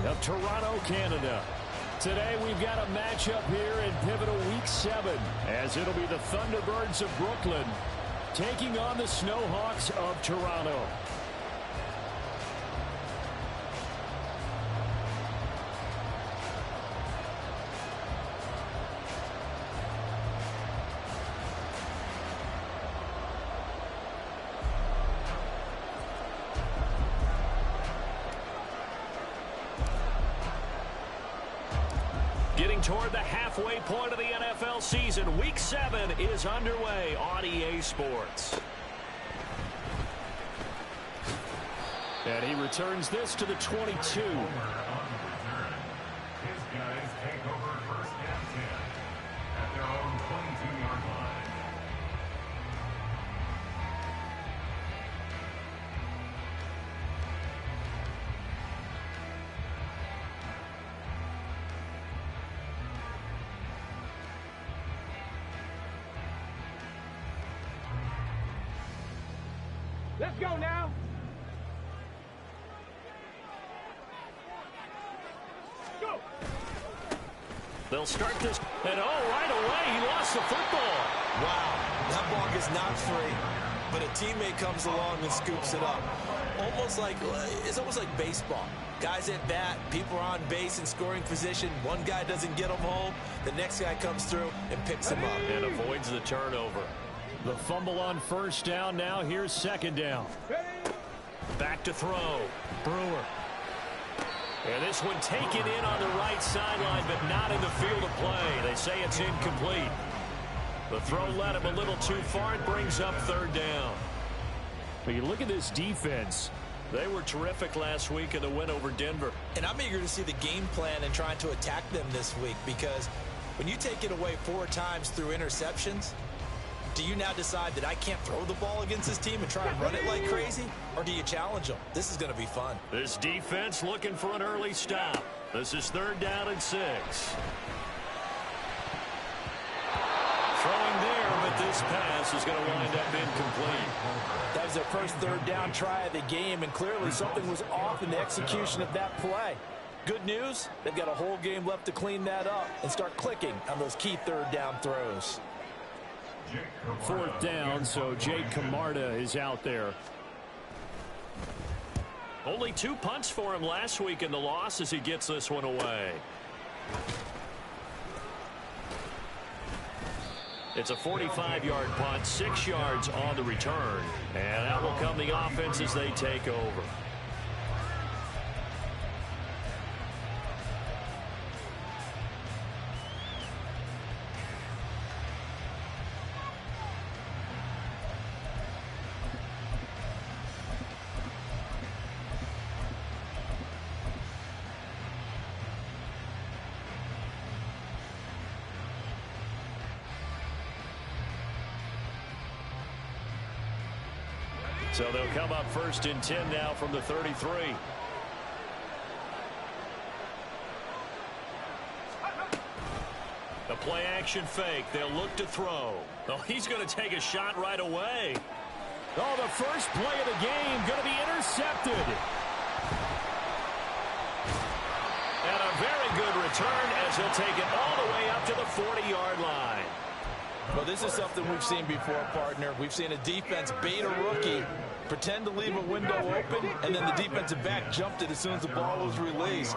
of Toronto, Canada. Today we've got a matchup here in pivotal Week 7, as it'll be the Thunderbirds of Brooklyn taking on the Snowhawks of Toronto. Getting toward the halfway point of the NFL season, Week 7 is underway on EA Sports. And he returns this to the 22. His guys take over first and 10 at their own 22-yard line. Let's go now. Go. They'll start this, and right away, he lost the football. Wow, that ball gets knocked free, but a teammate comes along and scoops it up. It's almost like baseball. Guys at bat, people are on base in scoring position. One guy doesn't get him home. The next guy comes through and picks him up. And avoids the turnover. The fumble on first down. Now here's second down. Back to throw. Brewer. And this one taken in on the right sideline, but not in the field of play. They say it's incomplete. The throw led him a little too far. It brings up third down. But you look at this defense. They were terrific last week in the win over Denver. And I'm eager to see the game plan and trying to attack them this week, because when you take it away 4 times through interceptions, do you now decide that I can't throw the ball against this team and try and run it like crazy? Or do you challenge them? This is going to be fun. This defense looking for an early stop. This is third down and 6. Throwing there, but this pass is going to wind up incomplete. That was their first third down try of the game, and clearly something was off in the execution of that play. Good news, they've got a whole game left to clean that up and start clicking on those key third down throws. Fourth down, so Jake Camarda is out there. Only 2 punts for him last week in the loss as he gets this one away. It's a 45-yard punt, 6 yards on the return. And out will come the offense as they take over. So they'll come up first and 10 now from the 33. The play action fake. They'll look to throw. Oh, he's going to take a shot right away. Oh, the first play of the game going to be intercepted. And a very good return as he'll take it all the way up to the 40-yard line. Well, this is something we've seen before, partner. We've seen a defense bait a rookie, pretend to leave a window open, and then the defensive back jumped it as soon as the ball was released.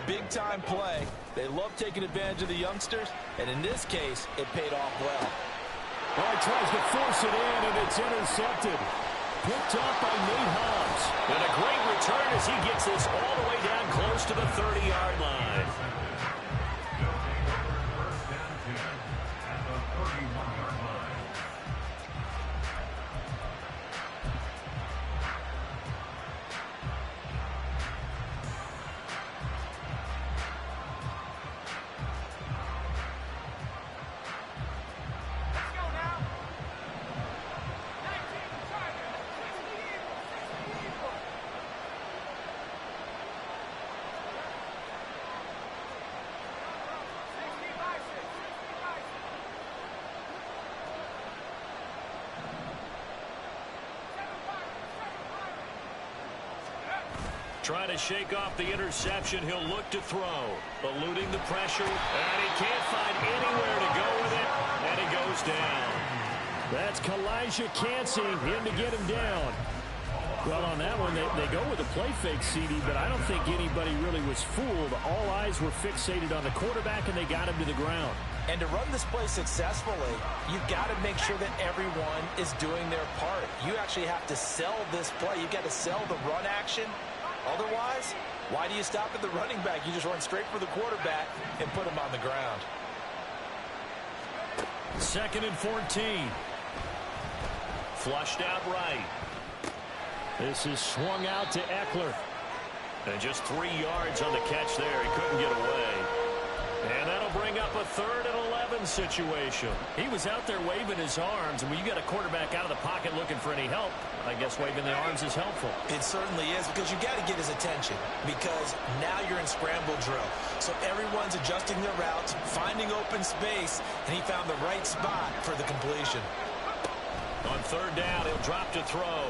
Big-time play. They love taking advantage of the youngsters, and in this case, it paid off well. Well, he tries to force it in, and it's intercepted. Picked up by Nate Hobbs. And a great return as he gets this all the way down close to the 30-yard line. trying to shake off the interception. He'll look to throw. Eluding the pressure. And he can't find anywhere to go with it. And he goes down. That's Kalijah Cansey in to get him down. Well, on that one, they go with a play fake, CD, but I don't think anybody really was fooled. All eyes were fixated on the quarterback, and they got him to the ground. And to run this play successfully, you've got to make sure that everyone is doing their part. You actually have to sell this play. You've got to sell the run action. Otherwise, why do you stop at the running back? You just run straight for the quarterback and put him on the ground. 2nd and 14. Flushed out right. This is swung out to Eckler. And just 3 yards on the catch there. He couldn't get away. And that'll bring up a 3rd and 11 situation. He was out there waving his arms, and when you got a quarterback out of the pocket looking for any help, I guess waving the arms is helpful. It certainly is, because you got to get his attention, because now you're in scramble drill. So everyone's adjusting their routes, finding open space, and he found the right spot for the completion. On 3rd down, he'll drop to throw.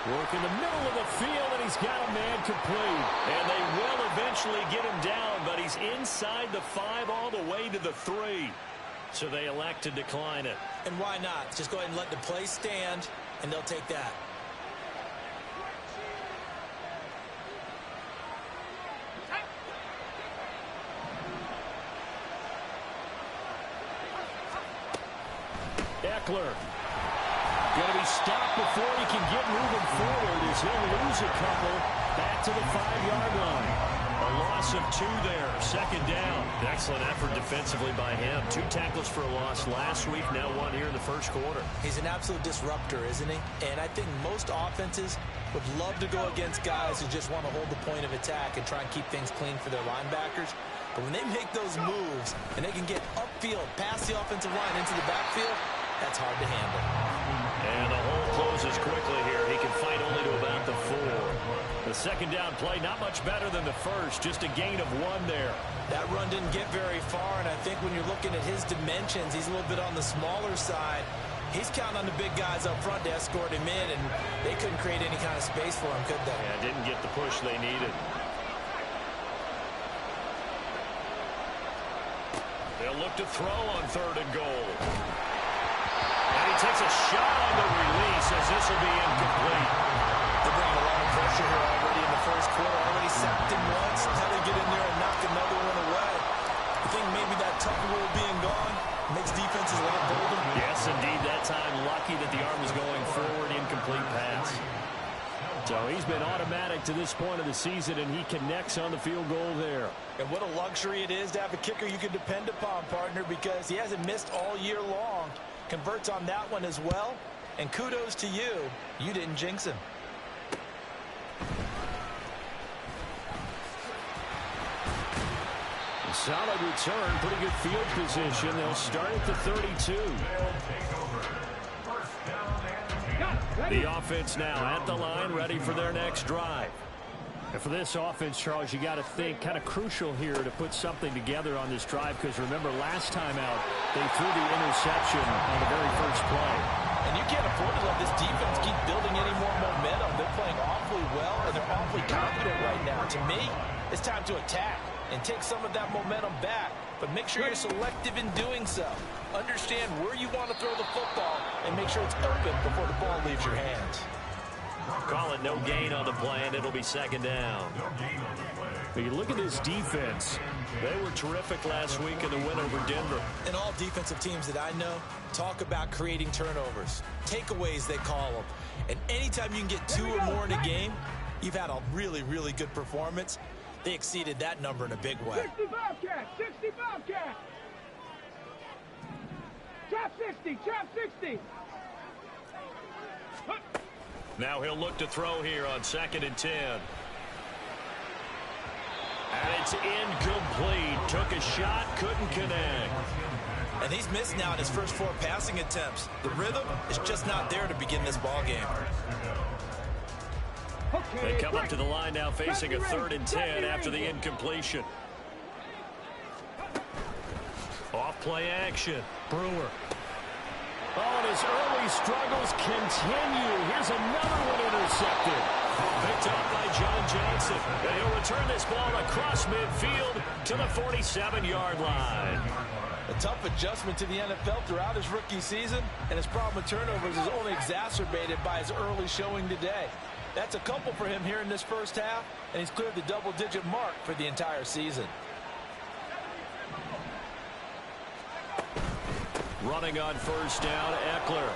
Work in the middle of the field, and he's got a man complete. And they will eventually get him down, but he's inside the 5 all the way to the 3. So they elect to decline it. And why not? Just go ahead and let the play stand, and they'll take that. Eckler. Going to be stopped before he can get moving forward as he'll lose a couple back to the 5-yard line. A loss of 2 there. 2nd down. Excellent effort defensively by him. 2 tackles for a loss last week, now 1 here in the 1st quarter. He's an absolute disruptor, isn't he? And I think most offenses would love to go against guys who just want to hold the point of attack and try and keep things clean for their linebackers. But when they make those moves and they can get upfield past the offensive line into the backfield, that's hard to handle. And the hole closes quickly here. He can fight only to about the 4. The 2nd down play, not much better than the 1st. Just a gain of 1 there. That run didn't get very far, and I think when you're looking at his dimensions, he's a little bit on the smaller side. He's counting on the big guys up front to escort him in, and they couldn't create any kind of space for him, could they? Yeah, didn't get the push they needed. They'll look to throw on 3rd and goal. And he takes a shot on the release as this will be incomplete. They're bringing a lot of pressure here already in the 1st quarter. Already sacked him once. How to get in there and knock another one away. I think maybe that tough rule being gone makes defenses a lot bolder. Yes, indeed. That time lucky that the arm was going forward. Incomplete pass. So he's been automatic to this point of the season, and he connects on the field goal there. And what a luxury it is to have a kicker you can depend upon, partner, because he hasn't missed all year long. Converts on that one as well. And kudos to you. You didn't jinx him. Solid return, pretty good field position. They'll start at the 32. The offense now at the line, ready for their next drive. And for this offense, Charles, you got to think kind of crucial here to put something together on this drive, because remember last time out they threw the interception on the very first play. And you can't afford to let this defense keep building any more momentum. They're playing awfully well, and they're awfully confident right now. To me, it's time to attack and take some of that momentum back. But make sure you're selective in doing so. Understand where you want to throw the football and make sure it's open before the ball leaves your hands. Call it no gain on the play, and it'll be 2nd down. But you look at this defense. They were terrific last week in the win over Denver. And all defensive teams that I know talk about creating turnovers. Takeaways, they call them. And anytime you can get 2 or more in a game, you've had a really, really good performance. They exceeded that number in a big way. 60 Bobcat! 60 Bobcat! Trap 60! Trap 60! Now he'll look to throw here on 2nd and 10. And it's incomplete. Took a shot, couldn't connect. And he's missed now in his first 4 passing attempts. The rhythm is just not there to begin this ball game. They come up to the line now facing a 3rd and 10 after the incompletion. Off play action. Brewer. Oh, and his early struggles continue. Here's another one intercepted. Picked up by John Johnson. And he'll return this ball across midfield to the 47-yard line. A tough adjustment to the NFL throughout his rookie season, and his problem with turnovers is only exacerbated by his early showing today. That's a couple for him here in this first half, and he's cleared the double-digit mark for the entire season. Running on first down, Eckler.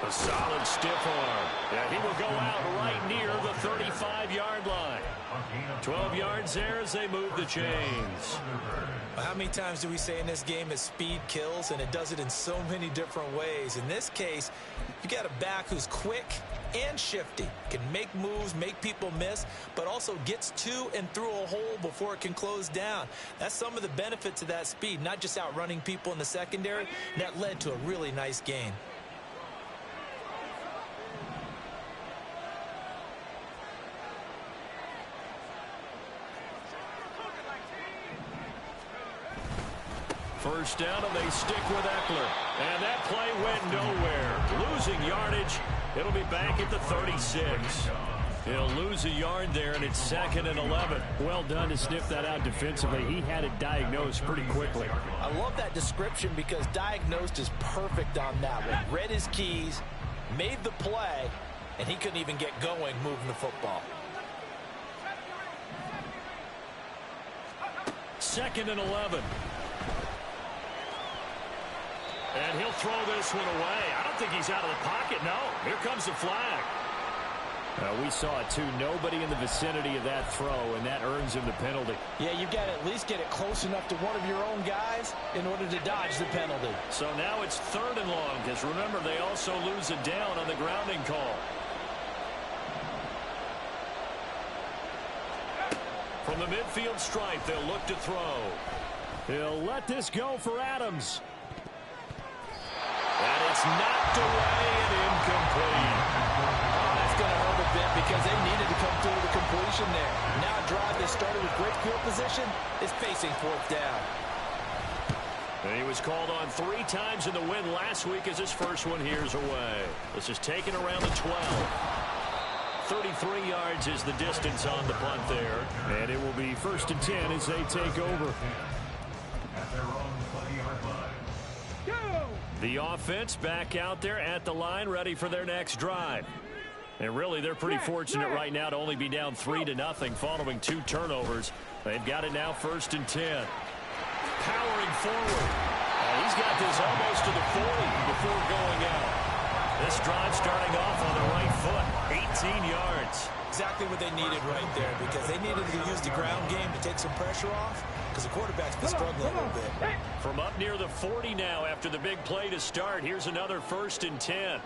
A solid stiff arm. Yeah, he will go out right near the 35-yard line. 12 yards there as they move the chains. How many times do we say in this game that speed kills, and it does it in so many different ways? In this case, you got a back who's quick and shifty, can make moves, make people miss, but also gets to and through a hole before it can close down. That's some of the benefits of that speed, not just outrunning people in the secondary, and that led to a really nice gain. First down, and they stick with Eckler. And that play went nowhere. Losing yardage. It'll be back at the 36. He'll lose a yard there, and it's 2nd and 11. Well done to sniff that out defensively. He had it diagnosed pretty quickly. I love that description because diagnosed is perfect on that one. Read his keys, made the play, and he couldn't even get going moving the football. 2nd and 11. And he'll throw this one away. I don't think he's out of the pocket. No, here comes the flag. We saw it too. Nobody in the vicinity of that throw, and that earns him the penalty. Yeah, you've got to at least get it close enough to one of your own guys in order to dodge the penalty. So now it's 3rd and long, because remember, they also lose a down on the grounding call. From the midfield stripe, they'll look to throw. He'll let this go for Adams. And it's knocked away and incomplete. Oh, that's going to hurt a bit because they needed to come through the completion there. Now a drive that started with great field position is facing 4th down. And he was called on 3 times in the win last week as his first one here's away. This is taken around the 12. 33 yards is the distance on the punt there. And it will be 1st and 10 as they take over. At their own 20-yard line. The offense back out there at the line, ready for their next drive. And really, they're pretty fortunate right now to only be down 3-0 following 2 turnovers. They've got it now 1st and 10. Powering forward. He's got this almost to the 40 before going out. This drive starting off on the right foot, 18 yards. Exactly what they needed right there, because they needed to use the ground game to take some pressure off, because the quarterback's been struggling a little bit. From up near the 40 now after the big play to start, here's another 1st and 10.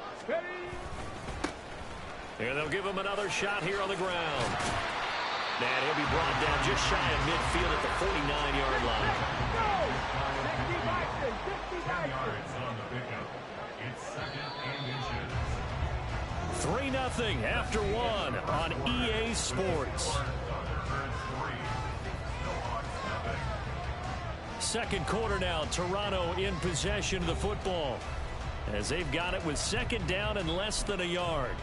And they'll give him another shot here on the ground. And he'll be brought down just shy of midfield at the 49-yard line. 10 yards on the pickup. It's 2nd and inches. 3-0 after 1 on EA Sports. Second quarter now, Toronto in possession of the football as they've got it with 2nd down and less than a yard.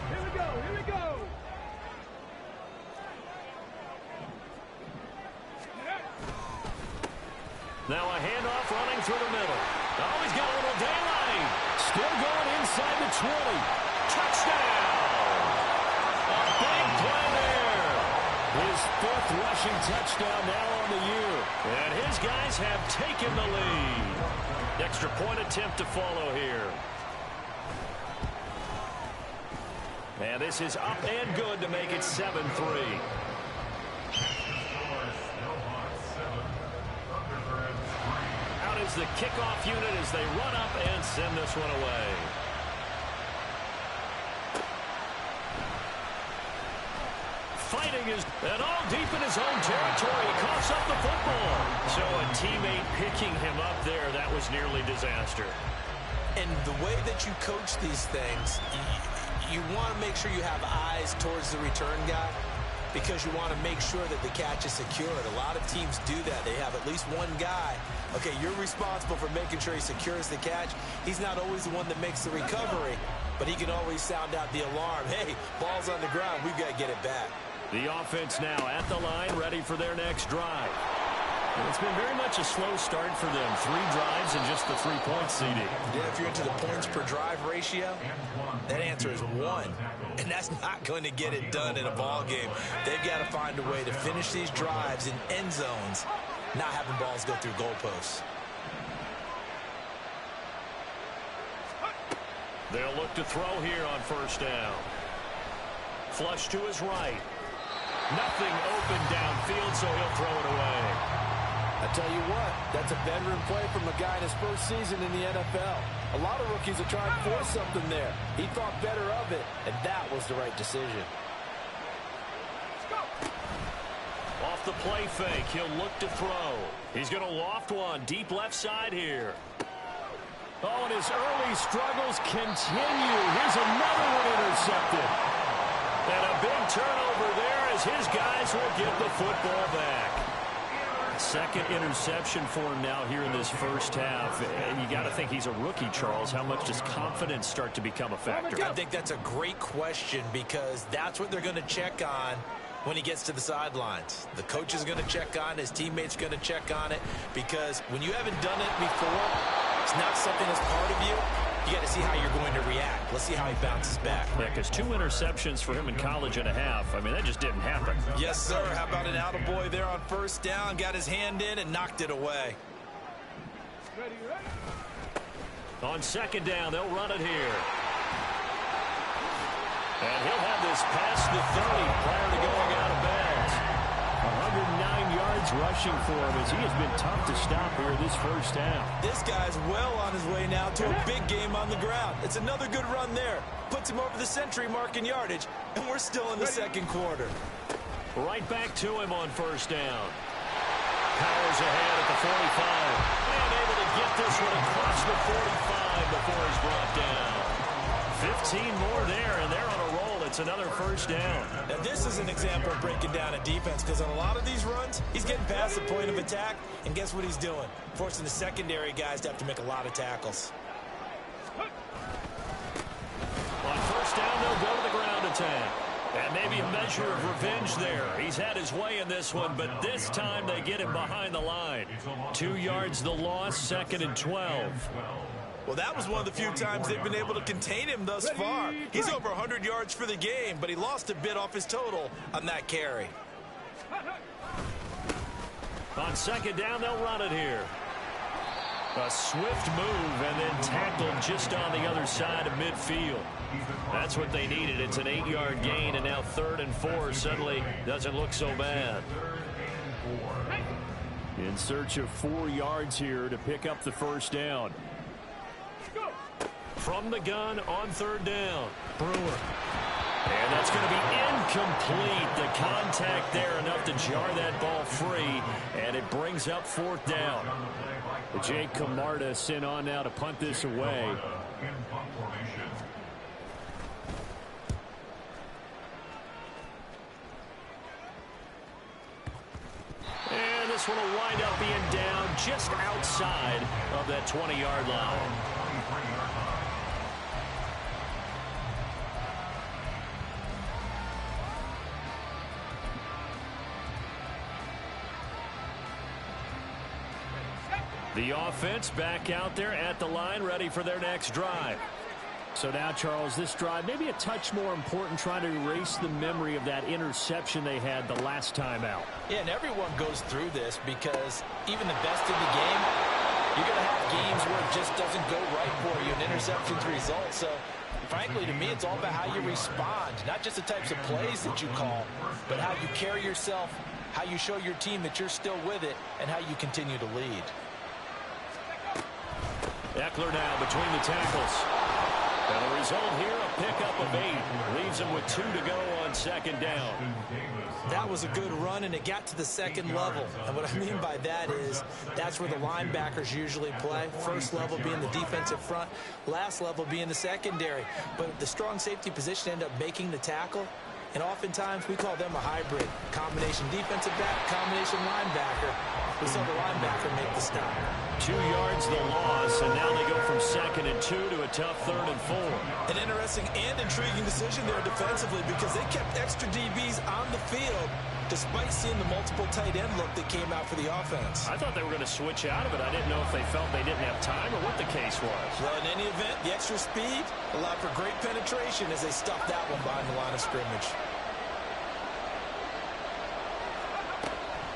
Here we go. Now a handoff running through the middle. Oh, he's got a little daylight. Still going inside the 20. Touchdown! A big play there. His 5th rushing touchdown now on the year. And his guys have taken the lead. Extra point attempt to follow here. And this is up and good to make it 7-3. Out is the kickoff unit as they run up and send this one away. Fighting is, and all deep in his own territory, he coughs up the football. So a teammate picking him up there, that was nearly disaster. And the way that you coach these things, you want to make sure you have eyes towards the return guy. because you want to make sure that the catch is secured. A lot of teams do that. They have at least one guy. Okay, you're responsible for making sure he secures the catch. He's not always the one that makes the recovery, but he can always sound out the alarm. Hey, ball's on the ground. We've got to get it back. The offense now at the line, ready for their next drive. And it's been very much a slow start for them. 3 drives and just the 3 points, CD. Yeah, if you're into the points per drive ratio, that answer is 1. And that's not going to get it done in a ball game. They've got to find a way to finish these drives in end zones, not having balls go through goalposts. They'll look to throw here on first down. Flush to his right. Nothing open downfield, so he'll throw it away. I tell you what, that's a veteran play from a guy in his first season in the NFL. A lot of rookies are trying to force something there. He thought better of it, and that was the right decision. Off the play fake, he'll look to throw. He's going to loft one deep left side here. Oh, and his early struggles continue. Here's another one intercepted. And a big turnover there as his guys will get the football back. Second interception for him now here in this first half. And you got to think he's a rookie, Charles. How much does confidence start to become a factor? I think that's a great question because that's what they're going to check on when he gets to the sidelines. The coach is going to check on it. His teammates going to check on it because when you haven't done it before, it's not something that's part of you. You got to see how you're going to react. Let's see how he bounces back. Yeah, because 2 interceptions for him in college and a half. I mean, that just didn't happen. Yes, sir. How about an attaboy there on first down? Got his hand in and knocked it away. On second down, they'll run it here. And he'll have this past the 30 prior to going out of bounds. 109 yards rushing for him as he has been tough to stop here this first half. This guy's well on his way now to a big game on the ground. It's another good run there. Puts him over the century mark in yardage, and we're still in the second quarter. Right back to him on first down. Powers ahead at the 45. And able to get this one across the 45 before he's brought down. 15 more there, and they're on a roll. It's another first down. Now, this is an example of breaking down a defense because on a lot of these runs, he's getting past the point of attack, and guess what he's doing? Forcing the secondary guys to have to make a lot of tackles. On first down, they'll go to the ground attack. And maybe a measure of revenge there. He's had his way in this one, but this time they get him behind the line. 2 yards the loss, 2nd and 12. Well, that was one of the few times they've been able to contain him thus far. He's over 100 yards for the game, but he lost a bit off his total on that carry. On second down, they'll run it here. A swift move and then tackled just on the other side of midfield. That's what they needed. It's an 8-yard gain, and now 3rd and 4 suddenly doesn't look so bad. In search of 4 yards here to pick up the first down. From the gun on 3rd down, Brewer. And that's going to be incomplete. The contact there enough to jar that ball free, and it brings up 4th down. Jake Camarda sent on now to punt this away. And this one will wind up being down just outside of that 20-yard line. The offense back out there at the line, ready for their next drive. So now, Charles, this drive maybe a touch more important, trying to erase the memory of that interception they had the last time out. Yeah, and everyone goes through this because even the best in the game, you're going to have games where it just doesn't go right for you, and interceptions result. So, frankly, to me, it's all about how you respond, not just the types of plays that you call, but how you carry yourself, how you show your team that you're still with it, and how you continue to lead. Eckler now between the tackles. And the result here, a pickup of 8. Leaves him with 2 to go on second down. That was a good run, and it got to the second level. And what I mean by that is that's where the linebackers usually play. First level being the defensive front, last level being the secondary. But the strong safety position ended up making the tackle. And oftentimes we call them a hybrid. Combination defensive back, combination linebacker. We saw the linebacker make the stop. 2 yards the loss, and now they go from 2nd and 2 to a tough 3rd and 4. An interesting and intriguing decision there defensively because they kept extra DBs on the field despite seeing the multiple tight end look that came out for the offense. I thought they were going to switch out of it. I didn't know if they felt they didn't have time or what the case was. Well, in any event, the extra speed allowed for great penetration as they stuffed that one behind the line of scrimmage.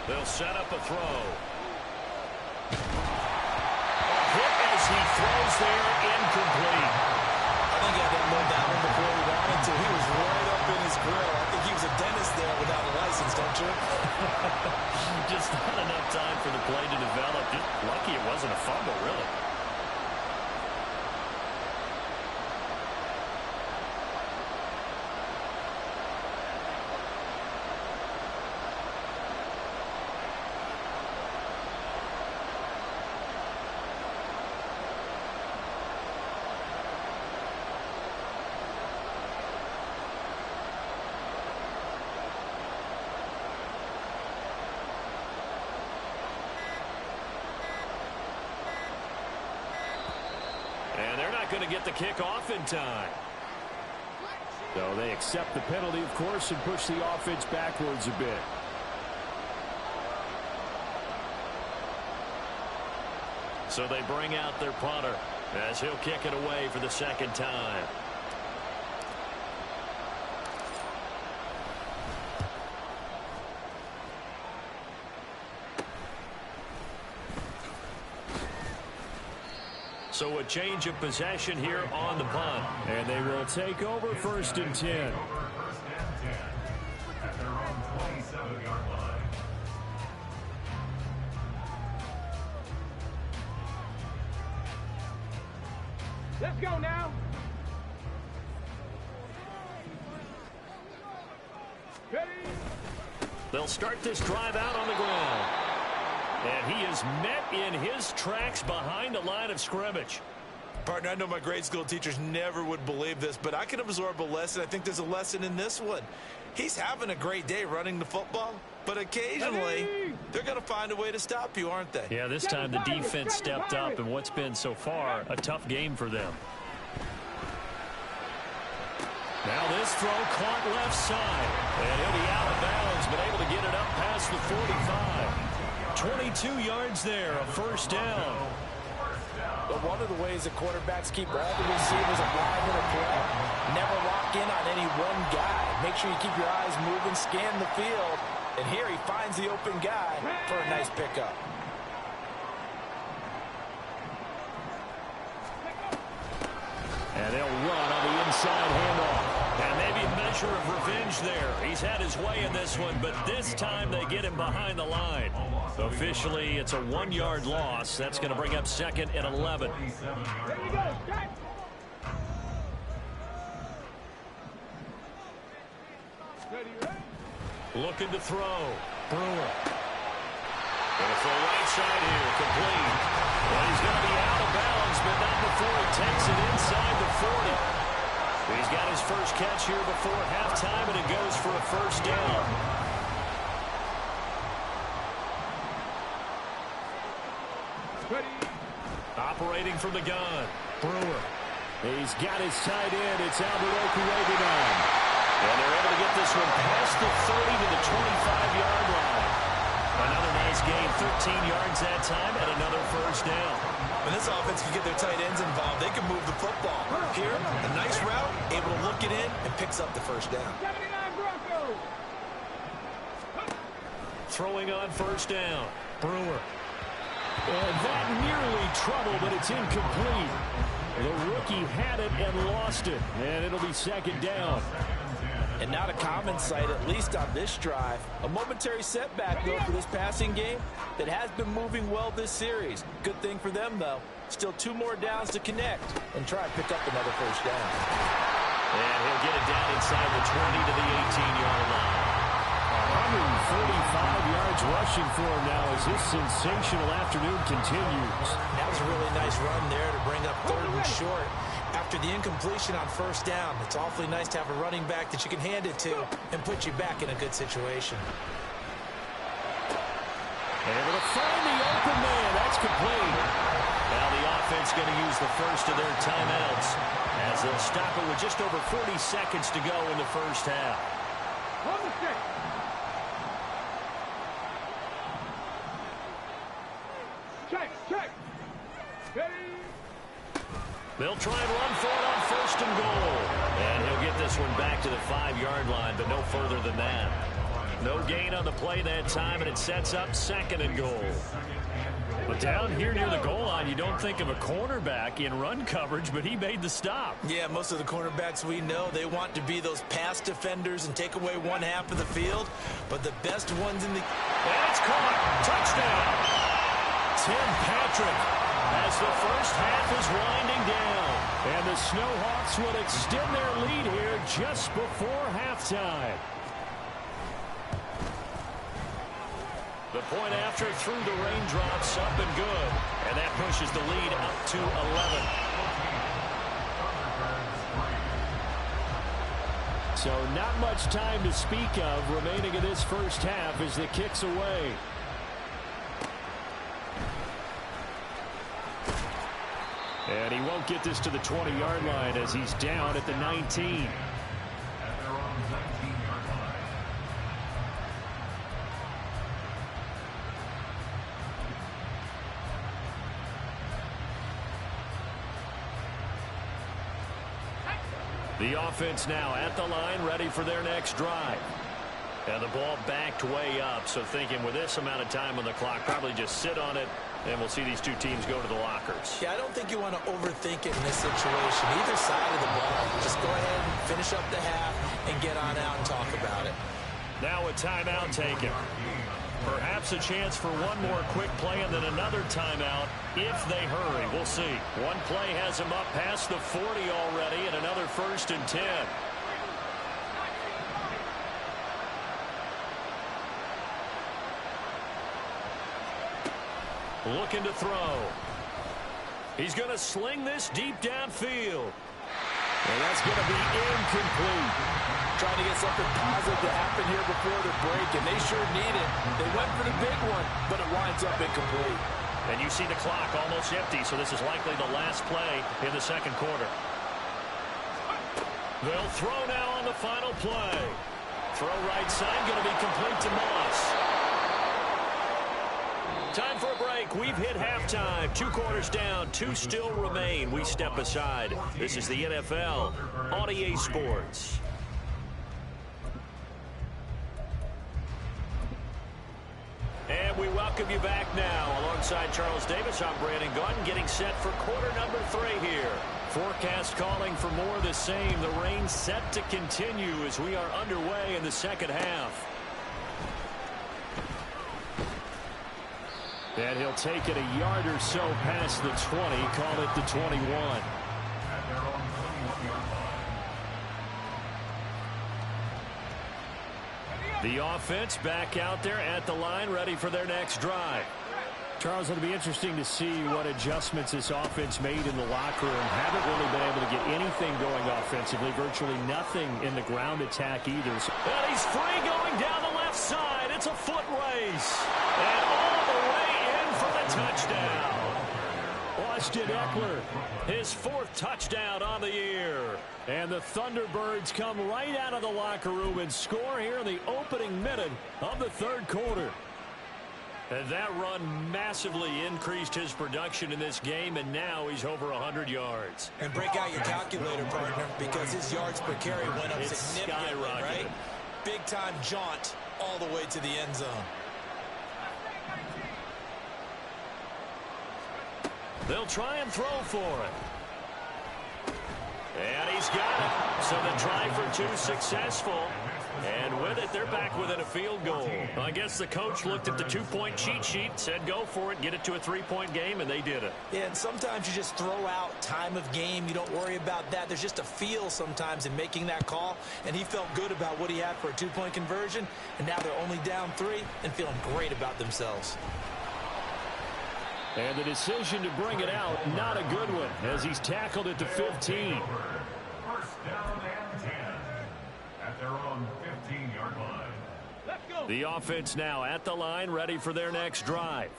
They'll set up a throw. Hit as he throws there, incomplete. I think he had that low down before he wanted to. He was right up in his grill. I think he was a dentist there without a license, don't you? Just not enough time for the play to develop. Just lucky it wasn't a fumble, really. And they're not going to get the kick off in time. So they accept the penalty, of course, and push the offense backwards a bit. So they bring out their punter as he'll kick it away for the 2nd time. So a change of possession here on the punt. And they will take over 1st and 10. At their own 27-yard line. Let's go now. Ready? They'll start this drive out on the ground. And he is met in his tracks behind the line of scrimmage. Partner, I know my grade school teachers never would believe this, but I can absorb a lesson. I think there's a lesson in this one. He's having a great day running the football, but occasionally they're going to find a way to stop you, aren't they? Yeah, this time the defense stepped up in what's been so far a tough game for them. Now this throw caught left side. And he'll be out of bounds, but able to get it up past the 45. 22 yards there, a 1st down. But one of the ways that quarterbacks keep all the receivers alive in a play, never lock in on any one guy. Make sure you keep your eyes moving, scan the field, and here he finds the open guy for a nice pickup. And they'll run on the inside handoff. And maybe a measure of revenge there. He's had his way in this one, but this time they get him behind the line. Officially, it's a 1-yard loss. That's going to bring up 2nd and 11. There you go, Scott. Ready, ready? Looking to throw. Brewer. Going to throw right side here. Complete. Well, he's going to be out of bounds, but not before he takes it inside the 40. He's got his first catch here before halftime, and it goes for a 1st down. Ready? Operating from the gun. Brewer. He's got his tight end. It's Albert Okureginon. And they're able to get this one past the 30 to the 25-yard line. Another nice gain, 13 yards that time, and another 1st down. When this offense can get their tight ends involved, they can move the football. Here, a nice route, able to look it in, and picks up the 1st down. 79 Broncos. Throwing on 1st down. Brewer. And that nearly trouble, but it's incomplete. The rookie had it and lost it, and it'll be 2nd down. And not a common sight, at least on this drive. A momentary setback, though, for this passing game that has been moving well this series. Good thing for them, though. Still 2 more downs to connect and try and pick up another 1st down. And he'll get it down inside the 20 to the 18-yard line. 145 yards rushing for him now as his sensational afternoon continues. That was a really nice run there to bring up 3rd and short. After the incompletion on first down, it's awfully nice to have a running back that you can hand it to and put you back in a good situation. Able to find the open man. That's complete. Now the offense going to use the first of their timeouts as they'll stop it with just over 40 seconds to go in the first half. On the stick. Check. Ready. They'll try and run for it on first and goal. And he'll get this one back to the 5-yard line, but no further than that. No gain on the play that time, and it sets up second and goal. But down here near the goal line, you don't think of a cornerback in run coverage, but he made the stop. Yeah, most of the cornerbacks we know, they want to be those pass defenders and take away one half of the field. But the best ones in the... And it's caught. Touchdown. Tim Patrick as the first half is winding down. And the Snowhawks will extend their lead here just before halftime. The point after through the raindrops, up and good. And that pushes the lead up to 11. So not much time to speak of remaining in this first half as the kick's away. And he won't get this to the 20-yard line as he's down at the 19. The offense now at the line, ready for their next drive. And the ball backed way up, so thinking with this amount of time on the clock, probably just sit on it, and we'll see these two teams go to the lockers. Yeah, I don't think you want to overthink it in this situation. Either side of the ball, just go ahead and finish up the half and get on out and talk about it. Now a timeout taken. Perhaps a chance for one more quick play and then another timeout if they hurry. We'll see. One play has them up past the 40 already and another 1st and 10. Looking to throw. He's going to sling this deep downfield. And that's going to be incomplete. Trying to get something positive to happen here before the break, and they sure need it. They went for the big one, but it winds up incomplete. And you see the clock almost empty, so this is likely the last play in the second quarter. They'll throw now on the final play. Throw right side, going to be complete to Moss. Time for a break. We've hit halftime. 2 quarters down. 2 still remain. We step aside. This is the NFL on EA Sports. And we welcome you back now. Alongside Charles Davis, I'm Brandon Gunn, getting set for quarter number 3 here. Forecast calling for more of the same. The rain set to continue as we are underway in the second half. And he'll take it a yard or so past the 20, call it the 21. The offense back out there at the line, ready for their next drive. Charles, it'll be interesting to see what adjustments this offense made in the locker room. Haven't really been able to get anything going offensively, virtually nothing in the ground attack either. And he's free going down the left side. It's a foot race. And all the way in for the touchdown. Austin Eckler, his 4th touchdown on the year. And the Thunderbirds come right out of the locker room and score here in the opening minute of the 3rd quarter. And that run massively increased his production in this game, and now he's over 100 yards. And break out your calculator, partner, because his yards per carry went up It's significantly, skyrocketed. right? Big-time jaunt all the way to the end zone. They'll try and throw for it. And he's got it. So the try for 2 successful. And with it, they're back within a field goal. I guess the coach looked at the 2-point cheat sheet, said go for it, get it to a 3-point game, and they did it. Yeah, and sometimes you just throw out time of game. You don't worry about that. There's just a feel sometimes in making that call, and he felt good about what he had for a 2-point conversion, and now they're only down 3 and feeling great about themselves. And the decision to bring it out, not a good one, as he's tackled at the 15. First down and 10 at their own 15-yard line. Let's go. The offense now at the line, ready for their next drive.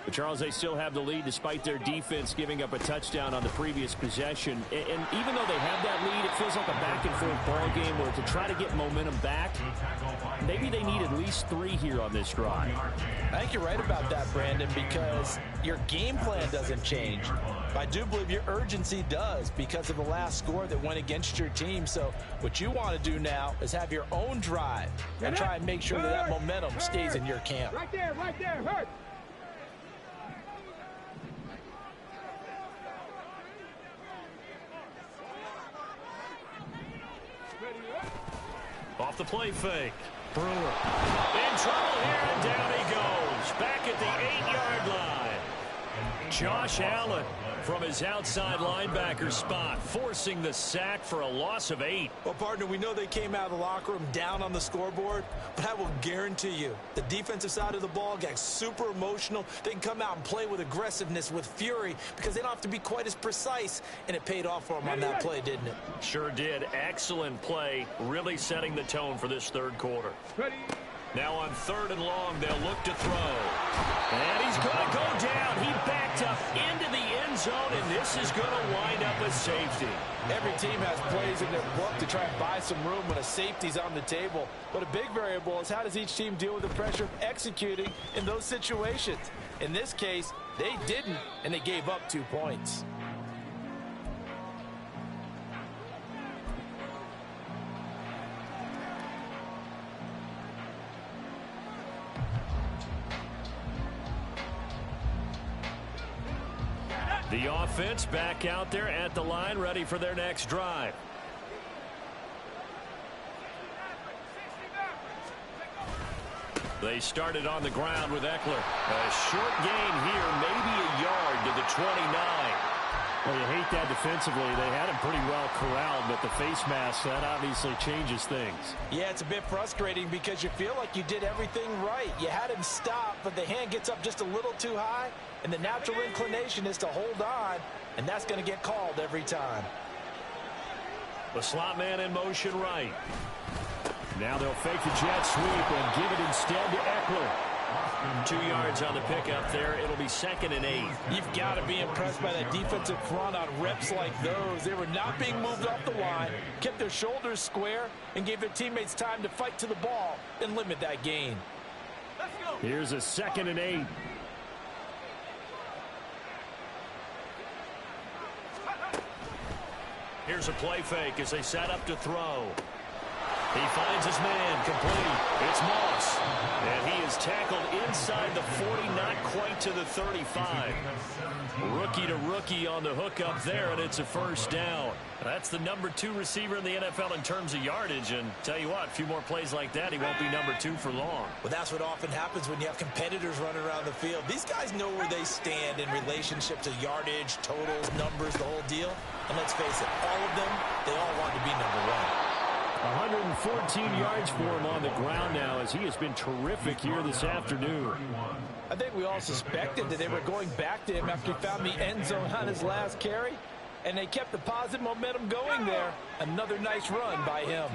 But Charles, they still have the lead despite their defense giving up a touchdown on the previous possession. And even though they have that lead, it feels like a back-and-forth ball game where to try to get momentum back, maybe they need at least 3 here on this drive. I think you're right about that, Brandon, because your game plan doesn't change. I do believe your urgency does because of the last score that went against your team. So what you want to do now is have your own drive and try and make sure that momentum stays in your camp. Right there, hurt. Off the play fake. Brewer in trouble here, and down he goes. Back at the 8-yard line. Josh Allen from his outside linebacker spot, forcing the sack for a loss of 8. Well, partner, we know they came out of the locker room down on the scoreboard, but I will guarantee you the defensive side of the ball got super emotional. They can come out and play with aggressiveness, with fury, because they don't have to be quite as precise, and it paid off for them on that play, didn't it? Sure did. Excellent play, really setting the tone for this third quarter. Ready. Now on 3rd and long, they'll look to throw. And he's going to go down. He backed up into the end zone, and this is going to wind up a safety. Every team has plays in their book to try and buy some room when a safety's on the table. But a big variable is how does each team deal with the pressure of executing in those situations. In this case, they didn't, and they gave up 2 points. The offense back out there at the line, ready for their next drive. They started on the ground with Eckler. A short gain here, maybe a yard to the 29. Well, you hate that defensively. They had him pretty well corralled, but the face mask, that obviously changes things. Yeah, it's a bit frustrating because you feel like you did everything right. You had him stop, but the hand gets up just a little too high, and the natural inclination is to hold on, and that's going to get called every time. The slot man in motion right. Now they'll fake the jet sweep and give it instead to Eckler. 2 yards on the pickup there. It'll be 2nd and 8. You've got to be impressed by that defensive front on reps like those. They were not being moved off the line, kept their shoulders square, and gave their teammates time to fight to the ball and limit that gain. Here's a 2nd and 8. Here's a play fake as they set up to throw. He finds his man, complete. It's Moss. And he is tackled inside the 40, not quite to the 35. Rookie to rookie on the hook up there, and it's a first down. That's the number 2 receiver in the NFL in terms of yardage, and tell you what, a few more plays like that, he won't be number 2 for long. Well, that's what often happens when you have competitors running around the field. These guys know where they stand in relationship to yardage, totals, numbers, the whole deal. And let's face it, all of them, they all want to be number 1. 114 yards for him on the ground now as he has been terrific here this afternoon. I think we all suspected that they were going back to him after he found the end zone on his last carry, and they kept the positive momentum going there. Another nice run by him.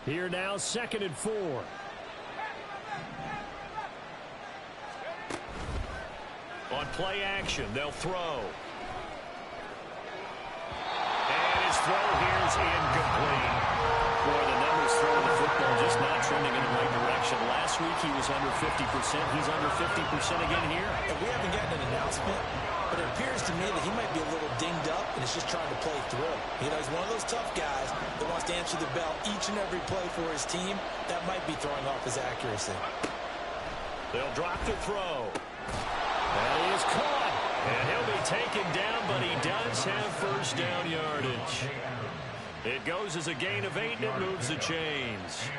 Here now, 2nd and 4. On play action, they'll throw. And his throw here is incomplete. Boy, the numbers throwing the football just not trending in the right direction. Last week he was under 50%. He's under 50% again here. And we haven't gotten an announcement, but it appears to me that he might be a little dinged up and is just trying to play through. You know, he's one of those tough guys that wants to answer the bell each and every play for his team. That might be throwing off his accuracy. They'll drop the throw. And he is caught. And he'll be taken down, but he does have first down yardage. It goes as a gain of 8, and it moves the chains.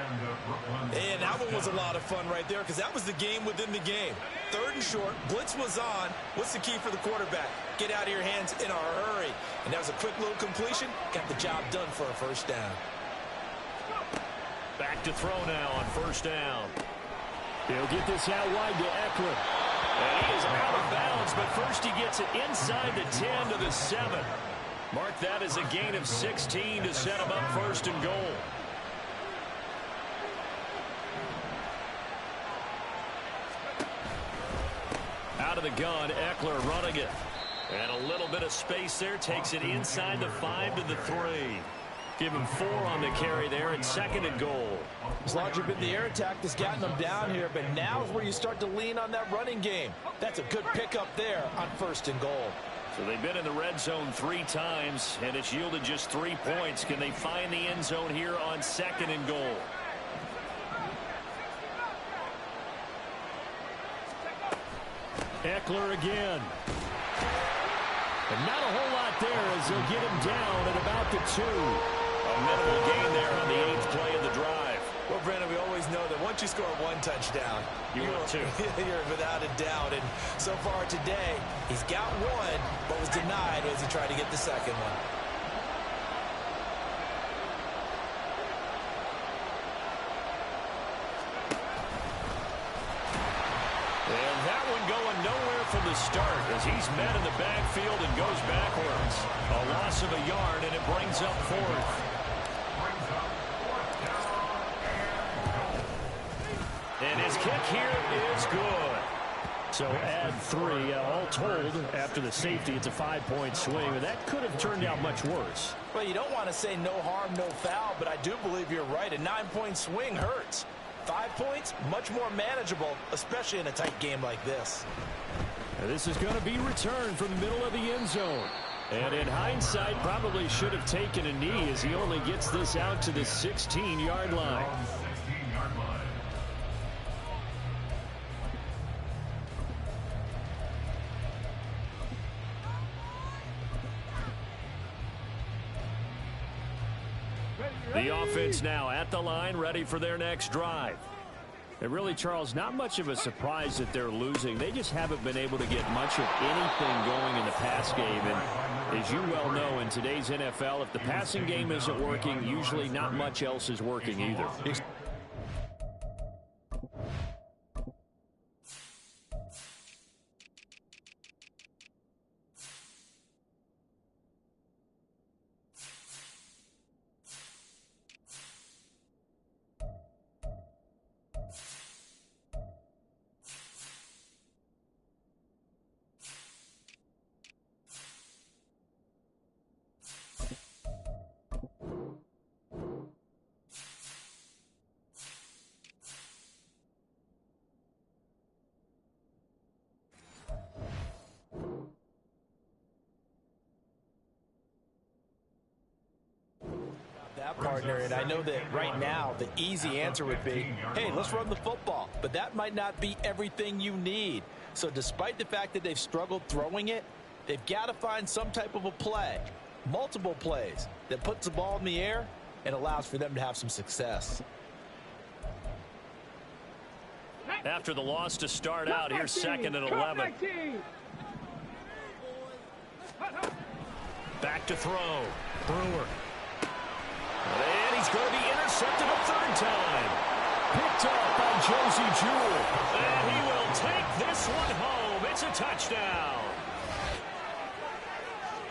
And that one was a lot of fun right there because that was the game within the game. 3rd and short, blitz was on. What's the key for the quarterback? Get out of your hands in a hurry. And that was a quick little completion. Got the job done for a first down. Back to throw now on first down. He'll get this out wide to Eckler. And he is out of bounds yards, but first he gets it inside the 10 to the 7. Mark that as a gain of 16 to set him up first and goal. Out of the gun, Eckler running it. And a little bit of space there, takes it inside the 5 to the 3. Give him 4 on the carry there at 2nd and goal. It's largely been the air attack that's gotten them down here, but now is where you start to lean on that running game. That's a good pickup there on 1st and goal. So they've been in the red zone 3 times, and it's yielded just 3 points. Can they find the end zone here on 2nd and goal? Eckler again. And not a whole lot there as they'll get him down at about the 2. A minimal gain there on the 8th play of the drive. Well, Brandon, we always know that once you score 1 touchdown, you're without a doubt. And so far today, he's got 1, but was denied as he tried to get the 2nd one. And that one going nowhere from the start as he's met in the backfield and goes backwards. A loss of a yard, and it brings up 4th. And his kick here is good. So add 3. All told, after the safety, it's a 5-point swing. And that could have turned out much worse. Well, you don't want to say no harm, no foul, but I do believe you're right. A 9-point swing hurts. 5 points, much more manageable, especially in a tight game like this. And this is going to be returned from the middle of the end zone. And in hindsight, probably should have taken a knee as he only gets this out to the 16-yard line. The offense now at the line, ready for their next drive. And really, Charles, not much of a surprise that they're losing. They just haven't been able to get much of anything going in the pass game. And as you well know, in today's NFL, if the passing game isn't working, usually not much else is working either. Partner, and I know that right now the easy answer would be, hey, let's run the football, but that might not be everything you need. So despite the fact that they've struggled throwing it, they've got to find some type of a play, multiple plays that puts the ball in the air and allows for them to have some success. After the loss to start out, here's 2nd and 11. Back to throw. Brewer. And he's going to be intercepted a 3rd time. Picked up by Josie Jewell. And he will take this one home. It's a touchdown.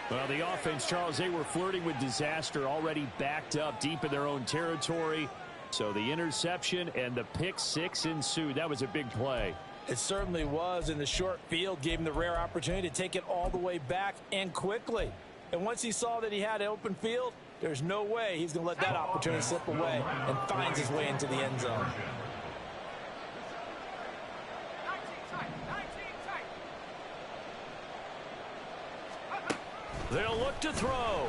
Well, the offense, Charles, they were flirting with disaster, already backed up deep in their own territory. So the interception and the pick 6 ensued. That was a big play. It certainly was, and the short field gave him the rare opportunity to take it all the way back and quickly. And once he saw that he had open field, there's no way he's going to let that opportunity slip away, and finds his way into the end zone. They'll look to throw.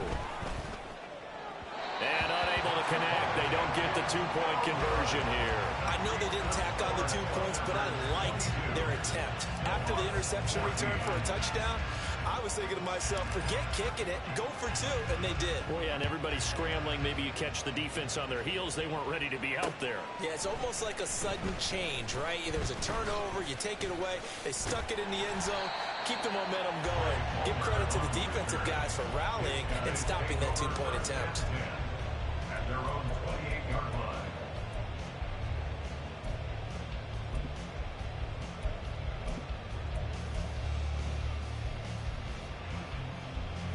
And unable to connect. They don't get the 2-point conversion here. I know they didn't tack on the 2 points, but I liked their attempt. After the interception return for a touchdown, I was thinking to myself, forget kicking it, go for 2, and they did. Well, yeah, and everybody's scrambling. Maybe you catch the defense on their heels. They weren't ready to be out there. Yeah, it's almost like a sudden change, right? There's a turnover, you take it away. They stuck it in the end zone. Keep the momentum going. Give credit to the defensive guys for rallying and stopping that 2-point attempt. At their own 28-yard line.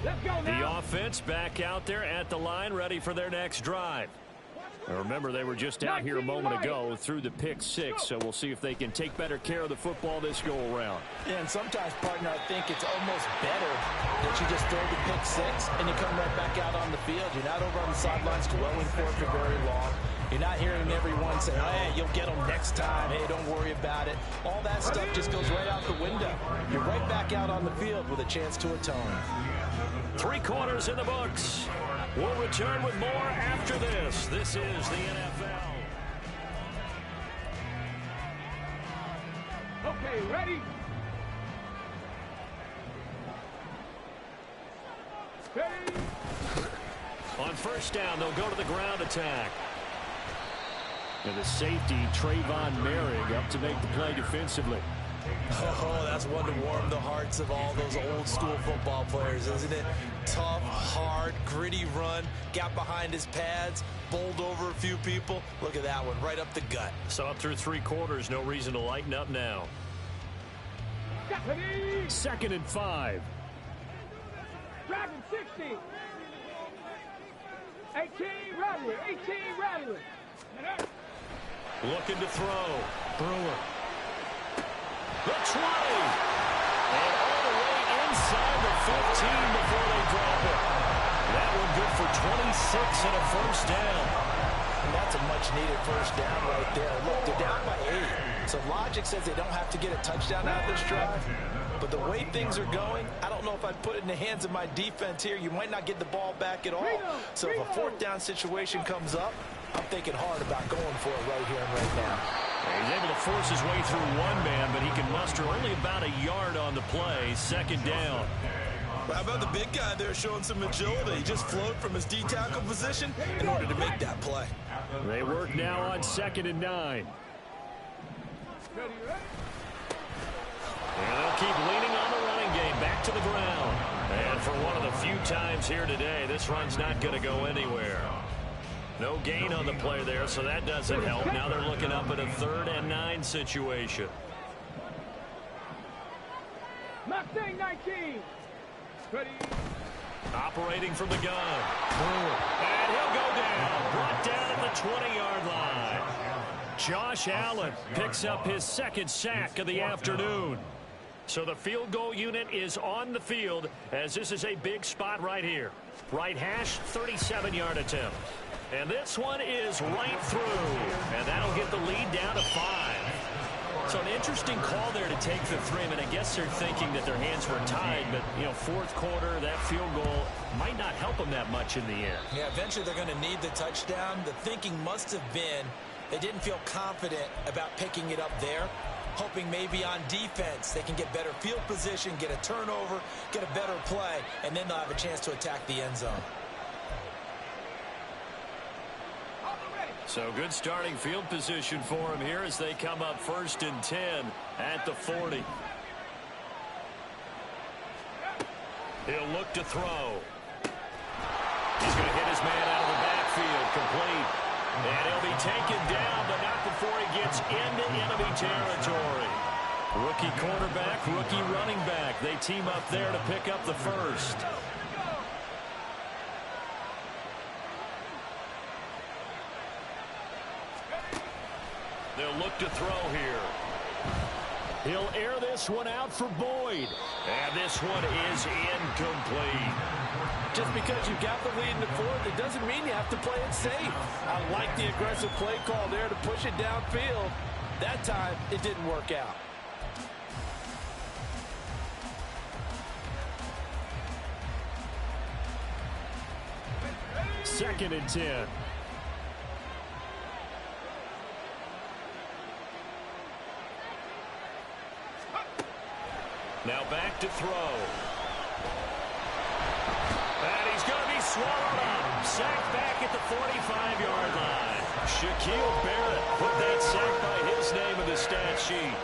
Let's go The now. offense back out there at the line, ready for their next drive. Remember, they were just out here a moment ago through the pick six, so we'll see if they can take better care of the football this go-around. Yeah, and sometimes, partner, I think it's almost better that you just throw the pick six and you come right back out on the field. You're not over on the sidelines dwelling for it for very long. You're not hearing everyone say, hey, you'll get them next time. Hey, don't worry about it. All that stuff just goes right out the window. You're right back out on the field with a chance to atone. 3 quarters in the books. We'll return with more after this. This is the NFL. Okay, ready? Ready? On first down, they'll go to the ground attack. And the safety, Trayvon Merrick, up to make the play defensively. Oh, that's one to warm the hearts of all those old school football players, isn't it? Tough, hard, gritty run, got behind his pads, bowled over a few people. Look at that one, right up the gut. So up through 3 quarters, no reason to lighten up now. 2nd and 5. Dragon 60. 18 Rattler. 18 Rattler. Looking to throw. Brewer. The 20. And all the way inside the 15 before they drop it. That one good for 26 and a first down. And that's a much-needed first down right there. Look, they're down by 8. So logic says they don't have to get a touchdown out of this drive. But the way things are going, I don't know if I'd put it in the hands of my defense here. You might not get the ball back at all. So if a 4th down situation comes up, I'm thinking hard about going for it right here and right now. He's able to force his way through one man, but he can muster only about a yard on the play. 2nd down. How about the big guy there showing some agility? He just flowed from his D-tackle position in order to make that play. They work now on 2nd and 9. And they'll keep leaning on the running game back to the ground. And for one of the few times here today, this run's not going to go anywhere. No gain on the play there, so that doesn't help. Now they're looking up at a 3rd and 9 situation. Mustang 19. Ready? Operating from the gun. And he'll go down. Brought down at the 20-yard line. Josh Allen picks up his 2nd sack of the afternoon. So the field goal unit is on the field as this is a big spot right here. Right hash, 37-yard attempt. And this one is right through. And that'll get the lead down to 5. So an interesting call there to take the 3. I mean, I guess they're thinking that their hands were tied, but, you know, 4th quarter, that field goal might not help them that much in the end. Yeah, eventually they're going to need the touchdown. The thinking must have been they didn't feel confident about picking it up there, hoping maybe on defense they can get better field position, get a turnover, get a better play, and then they'll have a chance to attack the end zone. So good starting field position for him here as they come up 1st and 10 at the 40. He'll look to throw. He's going to hit his man out of the backfield, complete. And he'll be taken down, but not before he gets into enemy territory. Rookie quarterback, rookie running back. They team up there to pick up the 1st. They'll look to throw here. He'll air this one out for Boyd. And this one is incomplete. Just because you got the lead in the 4th, it doesn't mean you have to play it safe. I like the aggressive play call there to push it downfield. That time, it didn't work out. Second and 10. Now back to throw. And he's going to be swallowed up. Sacked back at the 45-yard line. Shaquille Barrett put that sack by his name in the stat sheet.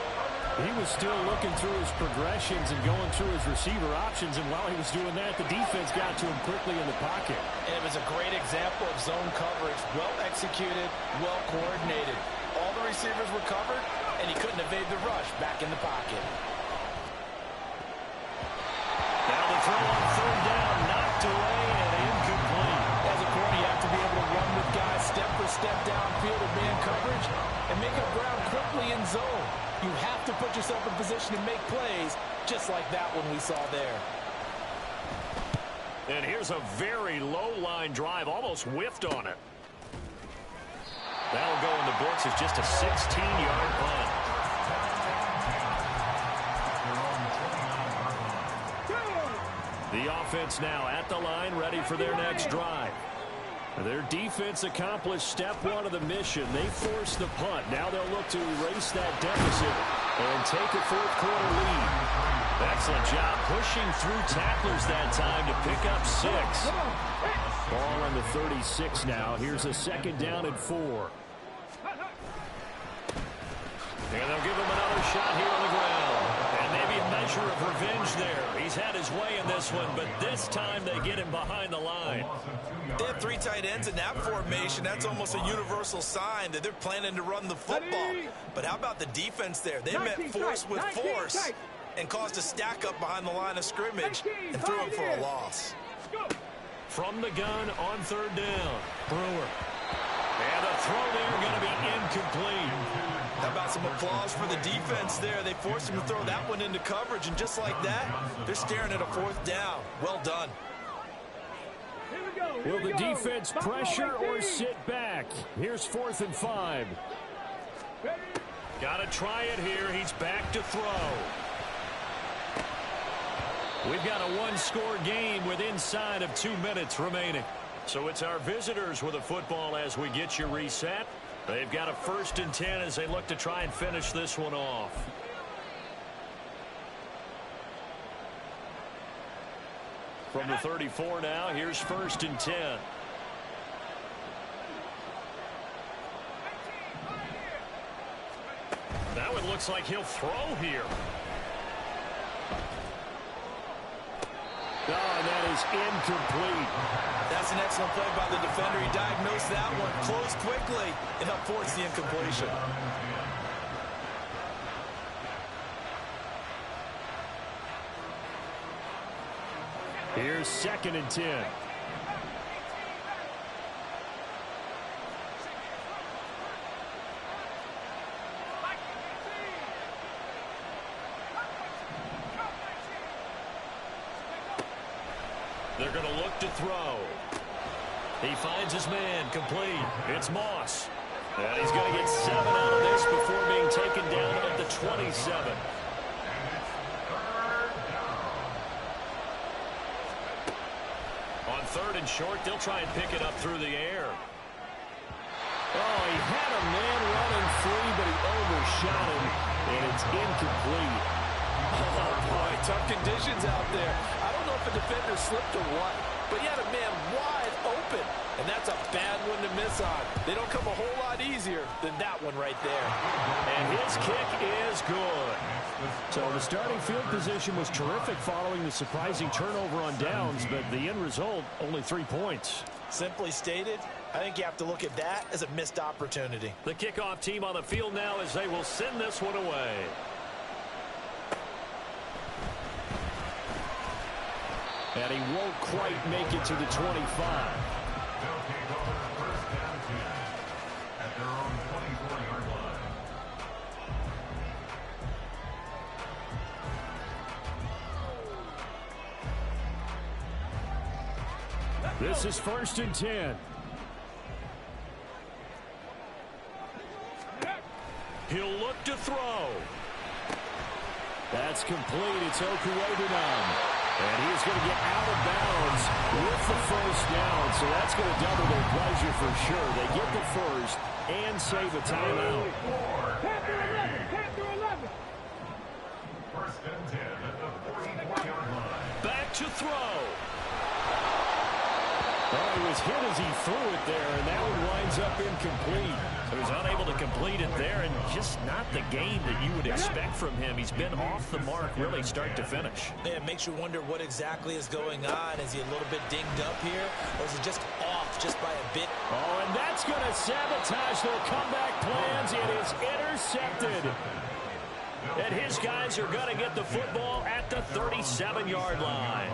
He was still looking through his progressions and going through his receiver options, and while he was doing that, the defense got to him quickly in the pocket. And it was a great example of zone coverage. Well executed, well coordinated. All the receivers were covered, and he couldn't evade the rush back in the pocket. Now the throw on 3rd down, not step downfield in man coverage and make up ground quickly in zone. You have to put yourself in position to make plays, just like that one we saw there. And here's a very low-line drive, almost whiffed on it. That'll go in the books as just a 16-yard punt. The offense now at the line, ready for their next drive. Their defense accomplished step one of the mission. They forced the punt. Now they'll look to erase that deficit and take a fourth-quarter lead. Excellent job pushing through tacklers that time to pick up 6. Ball on the 36 now. Here's a 2nd down and 4. And they'll give him another shot here on the ground. And maybe a measure of revenge there. He's had his way in this one, but this time they get him behind the line. They have 3 tight ends in that formation. That's almost a universal sign that they're planning to run the football. But how about the defense there? They met force with force and caused a stack up behind the line of scrimmage and threw him for a loss. From the gun on 3rd down, Brewer. And the throw there going to be incomplete. How about some applause for the defense there? They forced him to throw that one into coverage, and just like that, they're staring at a 4th down. Well done. Will the defense pressure or sit back? Here's 4th and 5. Got to try it here. He's back to throw. We've got a 1-score game with inside of 2 minutes remaining. So it's our visitors with a football as we get you reset. They've got a 1st and 10 as they look to try and finish this one off. From the 34 now, here's 1st and 10. Now it looks like he'll throw here. Oh, and that is incomplete. That's an excellent play by the defender. He diagnosed that one, closed quickly, and helped force the incompletion. Here's 2nd and 10. They're going to look to throw. He finds his man, complete. It's Moss. And he's going to get 7 out of this before being taken down at the 27. On 3rd and short, they'll try and pick it up through the air. Oh, he had a man running free, but he overshot him, and it's incomplete. Oh, boy, tough conditions out there. I don't know if a defender slipped or what, but he had a man wide open, and that's a bad one to miss on. They don't come a whole lot easier than that one right there. And his kick is good. So the starting field position was terrific following the surprising turnover on downs, but the end result, only 3 points. Simply stated, I think you have to look at that as a missed opportunity. The kickoff team on the field now as they will send this one away. And he won't quite make it to the 25. They'll take over 1st and 10 at their own 24-yard line. This is 1st and 10. He'll look to throw. That's complete. It's Okuwedunan. And he is going to get out of bounds with the 1st down. So that's going to double their pleasure for sure. They get the 1st and save a timeout. Panther 11, Panther 11. 1st and 10 at the 44-yard line. Back to throw. Well, he was hit as he threw it there, and that one winds up incomplete. So he's unable to complete it there, and just not the game that you would expect from him. He's been off the mark really start to finish. Yeah, it makes you wonder what exactly is going on. Is he a little bit dinged up here, or is he just off just by a bit? Oh, and that's going to sabotage their comeback plans. It is intercepted. And his guys are going to get the football at the 37-yard line.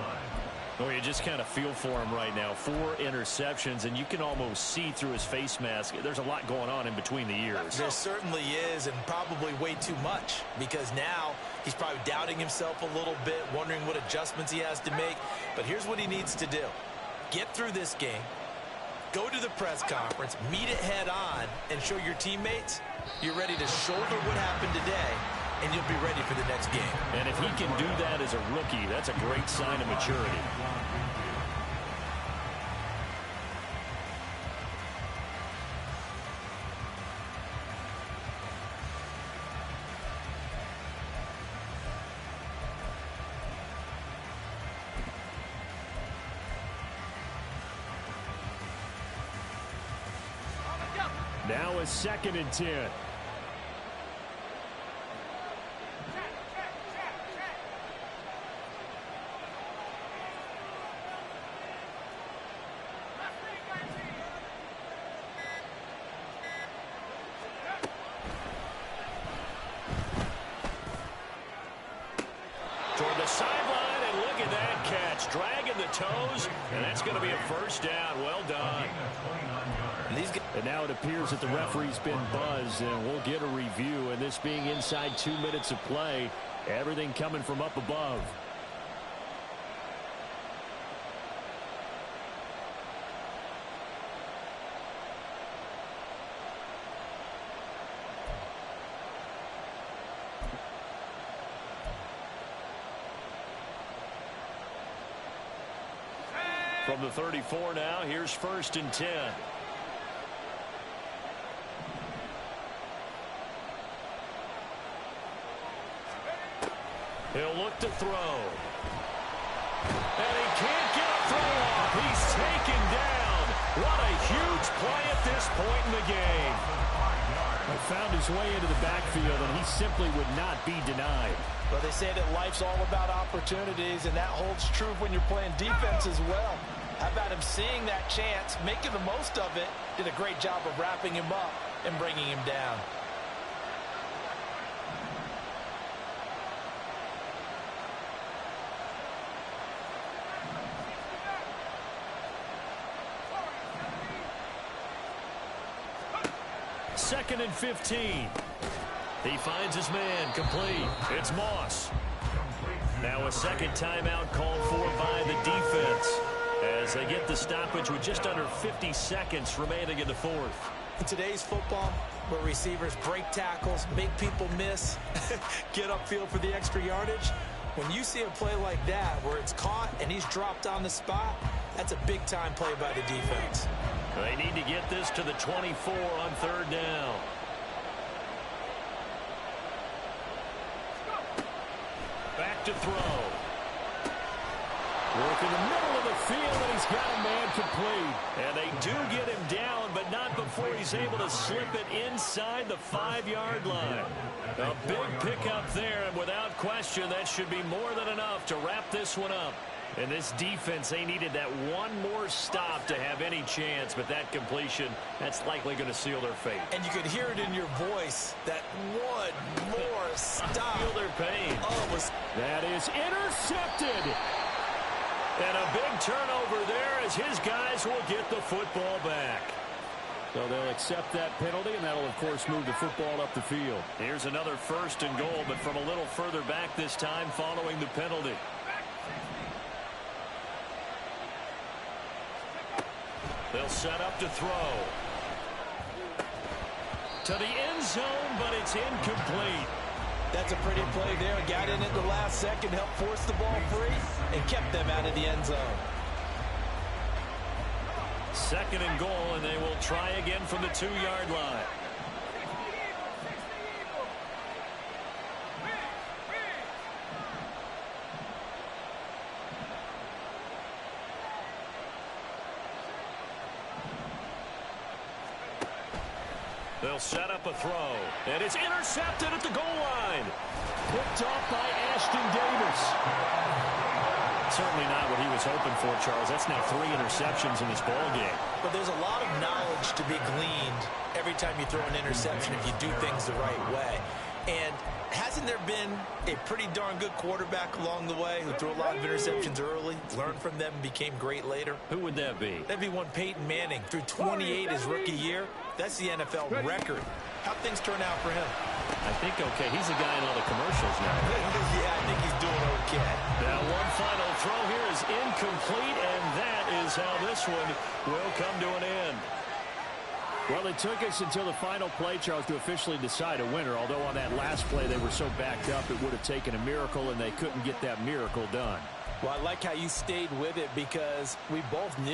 Well, you just kind of feel for him right now. 4 interceptions, and you can almost see through his face mask. There's a lot going on in between the ears. There certainly is, and probably way too much, because now he's probably doubting himself a little bit, wondering what adjustments he has to make. But here's what he needs to do. Get through this game, go to the press conference, meet it head on, and show your teammates you're ready to shoulder what happened today, and you'll be ready for the next game. And if he can do that as a rookie, that's a great sign of maturity. Now is 2nd and 10. Toward the sideline, and look at that catch. Dragging the toes, and that's going to be a first down. Well done. And now it appears that the referee's been buzzed, and we'll get a review. And this being inside 2 minutes of play, everything coming from up above. From the 34 now, here's 1st and 10. He'll look to throw. And he can't get a throw off. He's taken down. What a huge play at this point in the game. He found his way into the backfield, and he simply would not be denied. Well, they say that life's all about opportunities, and that holds true when you're playing defense as well. How about him seeing that chance, making the most of it, did a great job of wrapping him up and bringing him down. Second and 15. He finds his man, complete. It's Moss. Now a second timeout called for by the defense as they get the stoppage with just under 50 seconds remaining in the 4th. In today's football, where receivers break tackles, make people miss, get upfield for the extra yardage, when you see a play like that where it's caught and he's dropped on the spot, that's a big-time play by the defense. They need to get this to the 24 on 3rd down. Back to throw. Work in the middle of the field, and he's got a man complete. And they do get him down, but not before he's able to slip it inside the 5-yard line. A big pickup there, and without question, that should be more than enough to wrap this one up. And this defense, they needed that one more stop to have any chance, but that completion, that's likely going to seal their fate. And you could hear it in your voice, that one more stop. Feel their pain. Oh, that is intercepted. And a big turnover there as his guys will get the football back. So they'll accept that penalty, and that'll, of course, move the football up the field. Here's another 1st and goal, but from a little further back this time following the penalty. They'll set up to throw. To the end zone, but it's incomplete. That's a pretty play there. Got in at the last second, helped force the ball free, and kept them out of the end zone. 2nd and goal, and they will try again from the 2-yard line. They'll set up a throw, and it's intercepted at the goal line. Picked off by Ashton Davis. Certainly not what he was hoping for, Charles. That's now 3 interceptions in this ball game. But there's a lot of knowledge to be gleaned every time you throw an interception if you do things the right way. And hasn't there been a pretty darn good quarterback along the way who threw a lot of interceptions early, learned from them, and became great later? Who would that be? That'd be one Peyton Manning. Threw 28 his rookie year. That's the NFL record. How'd things turn out for him? I think okay. He's a guy in all the commercials now. Yeah, I think he's doing okay. Now one final throw here is incomplete, and that is how this one will come to an end. Well, it took us until the final play, Charles, to officially decide a winner. Although on that last play they were so backed up, it would have taken a miracle, and they couldn't get that miracle done. Well, I like how you stayed with it because we both knew